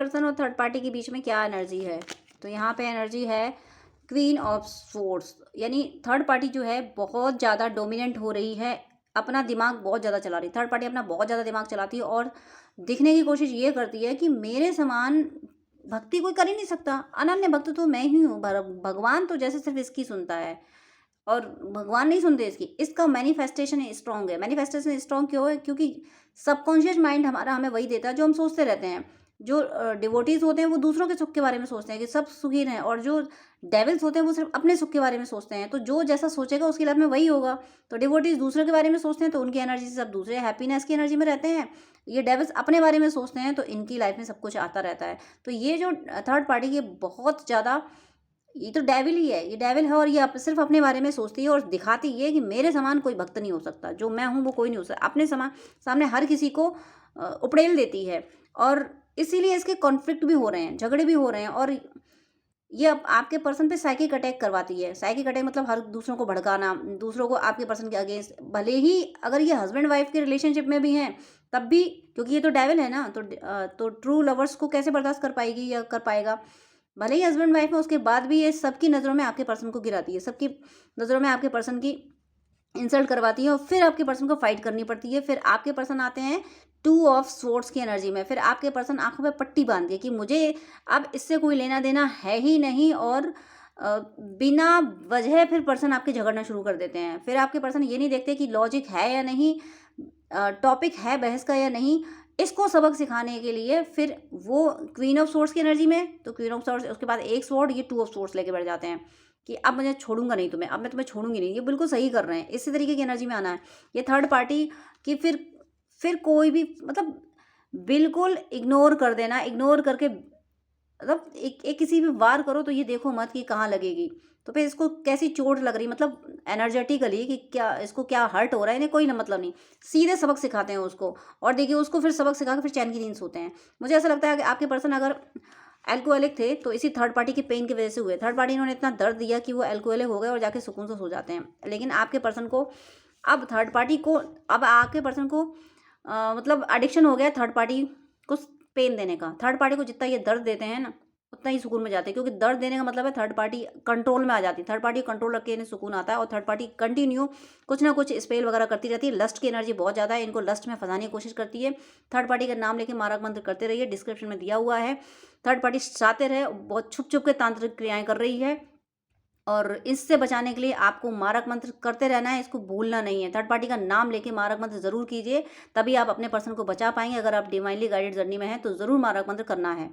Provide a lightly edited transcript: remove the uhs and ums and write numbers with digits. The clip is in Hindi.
पर्सन और थर्ड पार्टी के बीच में क्या एनर्जी है? तो यहाँ पे एनर्जी है क्वीन ऑफ स्वॉर्ड्स, यानी थर्ड पार्टी जो है बहुत ज़्यादा डोमिनेंट हो रही है, अपना दिमाग बहुत ज़्यादा चला रही है। थर्ड पार्टी अपना बहुत ज़्यादा दिमाग चलाती है और दिखने की कोशिश ये करती है कि मेरे समान भक्ति कोई कर ही नहीं सकता, अनन्य भक्त तो मैं ही हूँ, भगवान तो जैसे सिर्फ इसकी सुनता है और भगवान नहीं सुनते इसकी। इसका मैनिफेस्टेशन स्ट्रांग है। मैनिफेस्टेशन स्ट्रांग क्यों है? क्योंकि सबकॉन्शियस माइंड हमारा हमें वही देता है जो हम सोचते रहते हैं। जो डिवोटीज होते हैं वो दूसरों के सुख के बारे में सोचते हैं कि सब सुखी रहें, और जो डेविल्स होते हैं वो सिर्फ अपने सुख के बारे में सोचते हैं। तो जो जैसा सोचेगा उसकी लाइफ में वही होगा। तो डिवोटीज दूसरों के बारे में सोचते हैं तो उनकी एनर्जी से सब दूसरे हैप्पीनेस की एनर्जी में रहते हैं। ये डेविल्स अपने बारे में सोचते हैं तो इनकी लाइफ में सब कुछ आता रहता है। तो ये जो थर्ड पार्टी की बहुत ज़्यादा, ये तो डेविल ही है, ये डेविल है और ये सिर्फ अपने बारे में सोचती है और दिखाती है कि मेरे समान कोई भक्त नहीं हो सकता, जो मैं हूँ वो कोई नहीं हो सकता। अपने समान सामने हर किसी को उपड़ेल देती है और इसीलिए इसके कॉन्फ्लिक्ट भी हो रहे हैं, झगड़े भी हो रहे हैं और ये आपके पर्सन पे साइकिक अटैक करवाती है। साइकिक अटैक मतलब हर दूसरों को भड़काना, दूसरों को आपके पर्सन के अगेंस्ट, भले ही अगर ये हस्बैंड वाइफ के रिलेशनशिप में भी हैं तब भी, क्योंकि ये तो डेविल है ना, तो ट्रू लवर्स को कैसे बर्दाश्त कर पाएगी या कर पाएगा? भले ही हस्बैंड वाइफ है उसके बाद भी ये सबकी नज़रों में आपके पर्सन को गिराती है, सबकी नज़रों में आपके पर्सन की इंसल्ट करवाती है और फिर आपके पर्सन को फाइट करनी पड़ती है। फिर आपके पर्सन आते हैं टू ऑफ स्वॉर्ड्स की एनर्जी में। फिर आपके पर्सन आंखों पे पट्टी बांध के कि मुझे अब इससे कोई लेना देना है ही नहीं, और बिना वजह फिर पर्सन आपके झगड़ना शुरू कर देते हैं। फिर आपके पर्सन ये नहीं देखते कि लॉजिक है या नहीं, टॉपिक है बहस का या नहीं। इसको सबक सिखाने के लिए फिर वो क्वीन ऑफ स्वॉर्ड्स की एनर्जी में, तो क्वीन ऑफ स्वॉर्ड्स उसके बाद एक स्वॉर्ड, ये टू ऑफ स्वॉर्ड्स लेके बैठ जाते हैं कि अब मुझे छोड़ूंगा नहीं तुम्हें, अब मैं तुम्हें छोड़ूंगी नहीं। ये बिल्कुल सही कर रहे हैं, इसी तरीके की एनर्जी में आना है। ये थर्ड पार्टी की फिर कोई भी मतलब बिल्कुल इग्नोर कर देना, इग्नोर करके मतलब एक किसी भी वार करो तो ये देखो मत कि कहाँ लगेगी, तो फिर इसको कैसी चोट लग रही, मतलब एनर्जेटिकली कि क्या इसको क्या हर्ट हो रहा है, इन्हें कोई ना मतलब नहीं, सीधे सबक सिखाते हैं उसको। और देखिए उसको फिर सबक सिखा के फिर चैन की नींद सोते हैं। मुझे ऐसा लगता है कि आपके पर्सन अगर एल्कोहलिक थे तो इसी थर्ड पार्टी के पेन की वजह से हुए। थर्ड पार्टी इन्होंने इतना दर्द दिया कि वो एल्कोहलिक हो गए और जाके सुकून से सो जाते हैं। लेकिन आपके पर्सन को अब थर्ड पार्टी को, अब आपके पर्सन को मतलब एडिक्शन हो गया थर्ड पार्टी को पेन देने का। थर्ड पार्टी को जितना ये दर्द देते हैं ना उतना ही सुकून में जाते हैं, क्योंकि दर्द देने का मतलब है थर्ड पार्टी कंट्रोल में आ जाती है। थर्ड पार्टी कंट्रोल रख के इन्हें सुकून आता है और थर्ड पार्टी कंटिन्यू कुछ ना कुछ स्पेल वगैरह करती रहती है। लस्ट की एनर्जी बहुत ज़्यादा है, इनको लस्ट में फंसाने की कोशिश करती है। थर्ड पार्टी का नाम लेके मारक मंत्र करते रहिए, डिस्क्रिप्शन में दिया हुआ है। थर्ड पार्टी शातिर है, बहुत छुप छुप के तांत्रिक क्रियाएं कर रही है और इससे बचाने के लिए आपको मारक मंत्र करते रहना है, इसको भूलना नहीं है। थर्ड पार्टी का नाम लेके मारक मंत्र जरूर कीजिए, तभी आप अपने पर्सन को बचा पाएंगे। अगर आप डिवाइनली गाइडेड जर्नी में हैं तो जरूर मारक मंत्र करना है।